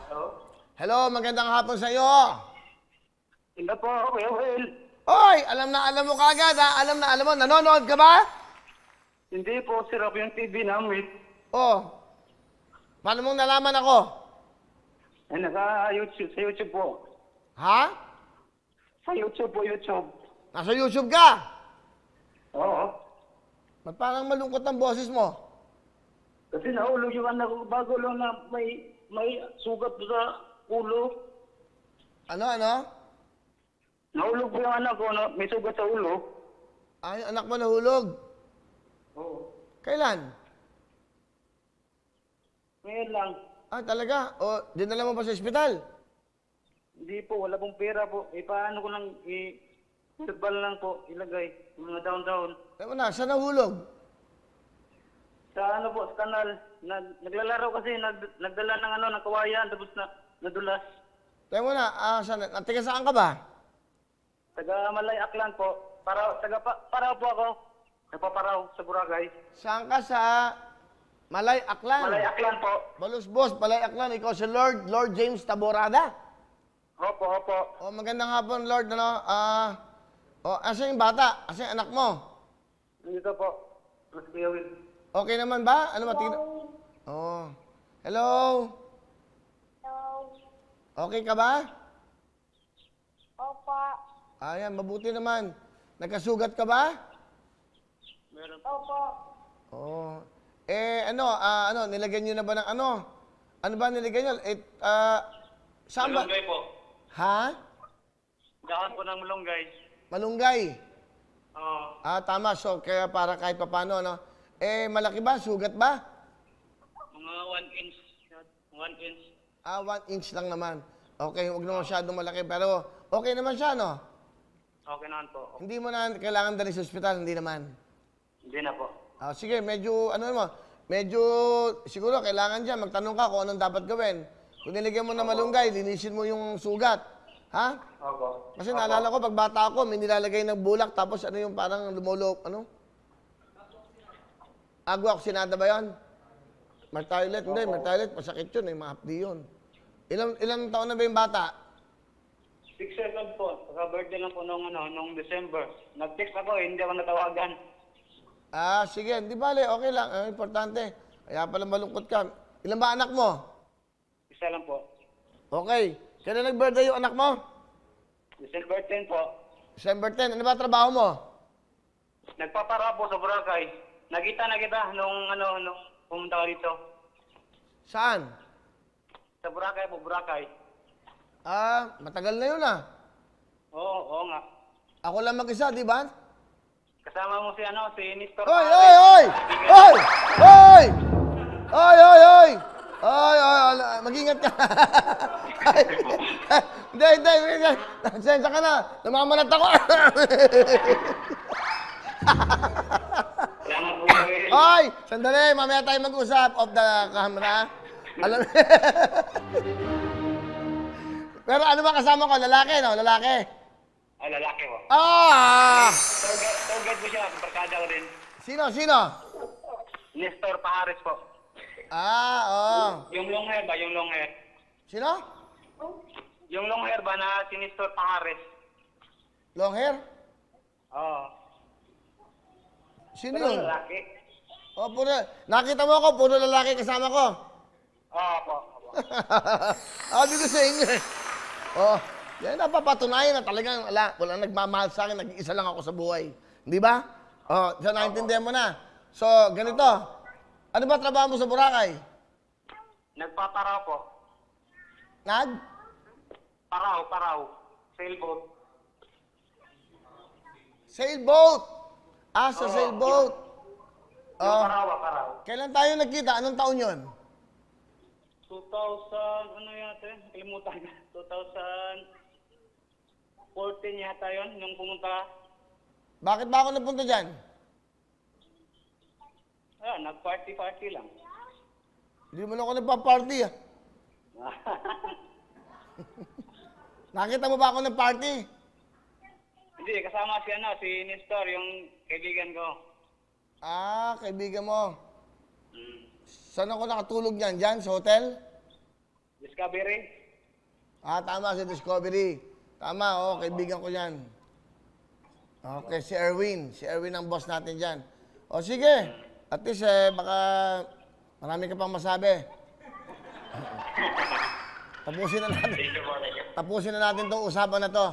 Hello? Hello, magandang hapon sa iyo. Hindi po, Kuya Will. Oy, alam mo kagad ha. Alam mo. Nanonood ka ba? Hindi po, sirap yung TV namin. Oh. Paano mong nalaman ako? Ay, naka-YouTube, sa YouTube po. Ha? Sa YouTube po, YouTube. Nasa YouTube ka? Oo. Ba't parang malungkot ang boses mo? Kasi nahulog yung anak ko bago lang na may sugat sa ulo. Ano? Nahulog po yung anak ko na may sugat sa ulo. Ay, anak mo nahulog. Oo. Kailan? Ngayon lang. Ah, talaga? O, dinala mo pa sa ospital? Hindi po, wala pong pera po. Paano ko lang, i-herbal lang po, ilagay. Mga down-down. Ewan na, saan nahulog? Sa ano po, sa kanal. Naglalaro kasi, nagdala ng ng kawayan, tapos nadulas. Tayo mo na, tiga saan ka ba? Taga Malay Aklan po. Paraw po ako. Nagpaparaw sa Boracay. Saan ka sa Malay Aklan? Malay Aklan po. Balusbos, Malay Aklan. Ikaw si Lord James Taborada. Opo. O, magandang hapon, Lord. Asa yung bata? Asa yung anak mo? Dito po. Mas Kuya Will. Okay naman ba? Ano ba? Oh. Hello? Okay ka ba? Opo. Ayan, mabuti naman. Nagkasugat ka ba? Meron. Opo. Oh. Nilagyan nyo na ba ng ano? Ano ba nilagyan nyo? Saan ba? Malunggay po. Ha? Daan po ng malunggay. Malunggay. Oo. Tama. So, kaya para kahit papano, ano? Malaki ba? Sugat ba? Mga 1 inch. 1 inch. 1 inch lang naman. Okay, huwag naman masyadong malaki. Pero, okay naman siya, no? Okay naman po. Hindi mo na kailangan dali sa ospital, hindi naman. Hindi na po. Sige, medyo, siguro kailangan dyan, magtanong ka kung anong dapat gawin. Kung niligyan mo na malunggay, linisin mo yung sugat. Ha? Opo. Kasi naalala ko, pag bata ako, may nilalagay ng bulak, tapos ano yung parang lumulok, ano? Agwa, sinada ba yun? Martoilet, hindi, martoilet, masakit yun, mahapdi yun. Ilang taon na ba yung bata? 6 years old po. Kaka-birthday lang po nung December. Nag-text ako, hindi ako natawagan. Sige, hindi bale, okay lang, importante. Kaya pala malungkot ka. Ilan ba anak mo? Isa lang po. Okay. Kailan nag-birthday yung anak mo? December 10 po. December 10. Ano ba trabaho mo? Nagpapara po sa Boracay. Nakita nung pumunta ko dito. Saan? Sa Boracay po, Boracay. Matagal na yun Oo nga. Ako lang mag-isa, di ba? Kasama mo si Nestor. Oy! Oy! Mag-ingat ka. Hindi. Sensya ka na. Namamanat ako. Salamat po kayo. Oy! Sandali, mamaya tayo mag-usap off the camera. Alam Pero ano ba kasama ko? Lalaki, no? Lalaki. Ay, lalaki po. Tour guide mo siya. Barkada ko rin. Sino? Nestor Pahares po. Oo. Yung long hair ba? Yung long hair. Sino? Yung long hair ba na si Nestor Pahares? Long hair? Oo. Sino Pero yun? lalaki. Nakita mo ako, puro lalaki kasama ko. Oo po. Sabi ko sa inyo eh. Yan napapatunayan na talagang walang nagmamahal sa akin, nag-iisa lang ako sa buhay. Hindi ba? So naintindihan mo na. So, ganito. Ano ba trabaho mo sa Boracay? Nagpaparaw po. Paraw. Sailboat. Sailboat. Sa sailboat. Yung paraw. Kailan tayo nagkita? Anong taon yon? 2000, yata? Kalimutan na. 2014 yata yun, nung pumunta. Bakit ba ako napunta dyan? Nag-party lang. Hindi mo na ako nagpa-party Nakita mo ba ako ng party? Hindi, kasama si Nestor, yung kaibigan ko. Kaibigan mo. Saan ako nakatulog niyan? Diyan, sa hotel? Discovery. Tama, si Discovery. Tama, oo, kaibigan ko yan. Okay, si Erwin. Si Erwin ang boss natin dyan. O sige, at least baka marami ka pang masabi. Tapusin na natin. Thank you po, thank you. Tapusin na natin itong usapan na to.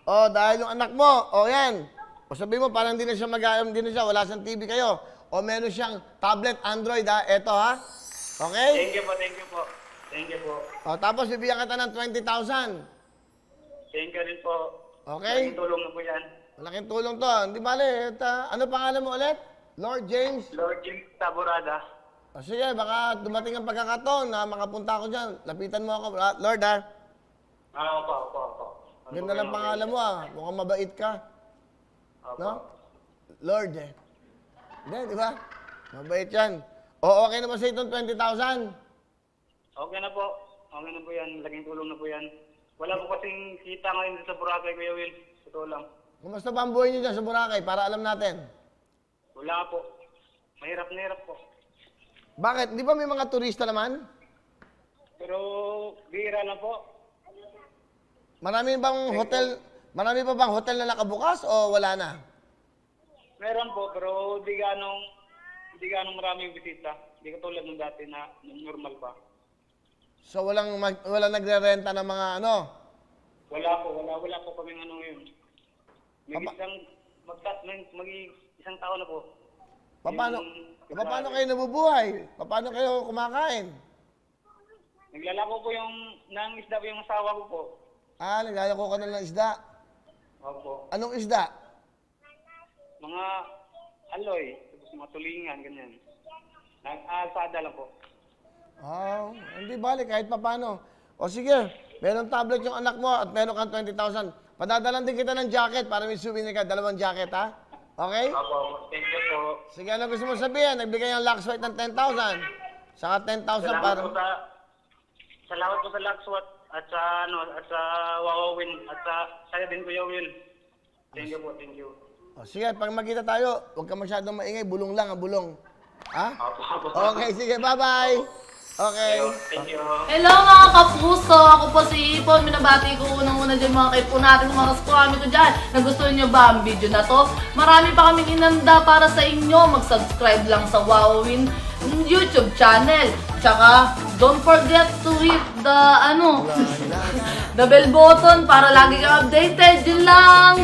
O, dahil yung anak mo, o yan. O sabihin mo, parang hindi na siya mag-aayam, hindi na siya, wala siyang TV kayo. O meron siyang tablet, Android, ha? Eto, ha? Okay? Thank you po, thank you po. Thank you po. O, tapos bibigyan kita ng 20,000. Thank you rin po. Okay? Malaking tulong na po yan. Malaking tulong to. Hindi bale, ano pangalan mo ulit? Lord James? Lord James Taborada. O sige, baka dumating ang pagkakataon na makapunta ako dyan. Lapitan mo ako, Lord, ha? Opo. Ganda lang pangalan mo, ha? Mukhang mabait ka. Opo. No? Lord, eh. Hindi, di ba? Mabait yan. O, okay naman sa itong 20,000? Okay na po. Okay na po yan. Malaking tulong na po yan. Wala po kasing kita ngayon sa Boracay, Kuya Will. Totoo lang. Kumusta ba ang buhay niyo dyan sa Boracay para alam natin? Wala po. Mahirap na hirap po. Bakit? Di ba may mga turista naman? Pero bihira lang po. Marami pa bang hotel na nakabukas o wala na? Meron po, pero di ganong maraming bisita. Di katulad ng dati na normal pa. So walang nagre-renta ng mga ano? Wala po kaming ano yun. May isang taon na po. Paano kayo nabubuhay? Paano kayo kumakain? Naglalako po ng isda po yung asawa ko po. Naglalako ka na ng isda. Opo. Anong isda? Mga aloy, tapos mga tulingan, ganyan. Nag-aasada lang po. Hindi balik kahit papano. O sige, meron tablet yung anak mo at meron kang 20,000. Padadalan din kita ng jacket para may souvenir ka. 2 jacket, ha? Okay? Opo, thank you po. Sige, ano gusto mo sabihin? Nagbigay ang Luxwhite ng 10,000. Saka 10,000 para... Salamat po sa Lakswat at sa Wawawin at sa'yo din, Kuya Will. Thank you po, thank you. O sige, pag magkita tayo, huwag ka masyadong maingay. Bulong lang, bulong. Ha? Opo. Okay, sige, bye-bye. Okay. Thank you. Hello mga kapuso! Ako po si Ipon. Minabati ko unang-una dyan mga kaipo natin, mga kaskwami ko dyan. Nagustuhan nyo ba ang video na to? Marami pa kaming inanda para sa inyo. Mag-subscribe lang sa Wowin YouTube channel. Tsaka, don't forget to hit the, the bell button para lagi kang updated. Yun lang!